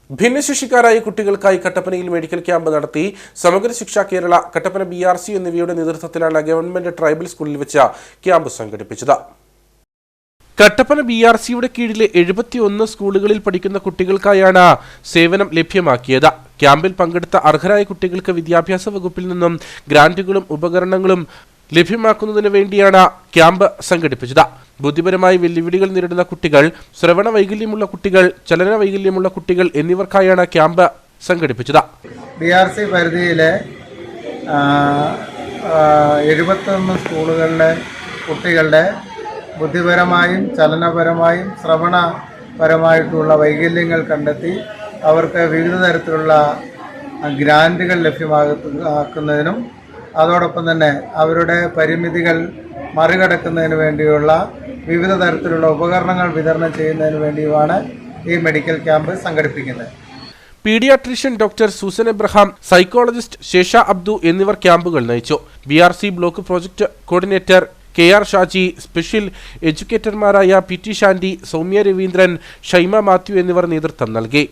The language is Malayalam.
ഭിന്നശേഷിക്കാരായ കുട്ടികൾക്കായി കട്ടപ്പനയിൽ മെഡിക്കൽ ക്യാമ്പ് നടത്തി. സമഗ്ര ശിക്ഷ കേരള, കട്ടപ്പന BRC എന്നിവയുടെ നേതൃത്വത്തിലാണ് ഗവൺമെന്റ് ട്രൈബൽ സ്കൂളിൽ വെച്ച് ക്യാമ്പ് സംഘടിപ്പിച്ചത്. കട്ടപ്പന BRCയുടെ കീഴിലെ 71 സ്കൂളുകളിൽ പഠിക്കുന്ന കുട്ടികൾക്കായാണ് സേവനം ലഭ്യമാക്കിയത്. ക്യാമ്പിൽ പങ്കെടുത്ത അർഹരായ കുട്ടികൾക്ക് വിദ്യാഭ്യാസ വകുപ്പിൽ നിന്നും ഗ്രാന്റുകളും ഉപകരണങ്ങളും ലഭ്യമാക്കുന്നതിന് വേണ്ടിയാണ് ക്യാമ്പ് സംഘടിപ്പിച്ചത്. ബുദ്ധിപരമായ വെല്ലുവിളികൾ നേരിടുന്ന കുട്ടികൾ, ശ്രവണ വൈകല്യമുള്ള കുട്ടികൾ, ചലന വൈകല്യമുള്ള കുട്ടികൾ എന്നിവർക്കായാണ് ക്യാമ്പ് സംഘടിപ്പിച്ചത്. BRC പരിധിയിലെ 71 സ്കൂളുകളിലെ കുട്ടികളുടെ ബുദ്ധിപരമായും ചലനപരമായും ശ്രവണപരമായിട്ടുള്ള വൈകല്യങ്ങൾ കണ്ടെത്തി അവർക്ക് വിവിധ തരത്തിലുള്ള ഗ്രാന്റുകൾ ലഭ്യമാക്കുന്നതിനും അതോടൊപ്പം തന്നെ അവരുടെ പരിമിതികൾ മറികടക്കുന്നതിന് വേണ്ടിയുള്ള വിവിധ തരത്തിലുള്ള ഉപകരണങ്ങൾ വിതരണം ചെയ്യുന്നതിന് വേണ്ടിയുമാണ് ഈ മെഡിക്കൽ ക്യാമ്പ് സംഘടിപ്പിക്കുന്നത്. Pediatrician doctor Susan Abraham, psychologist Shesha Abdu എന്നിവർ ക്യാമ്പുകൾ നയിച്ചു. BRC block project coordinator KR Shaji, special എഡ്യൂക്കേറ്റർമാരായ PT ഷാൻഡി, സൗമ്യ രവീന്ദ്രൻ, ഷൈമ മാത്യു എന്നിവർ നേതൃത്വം നൽകി.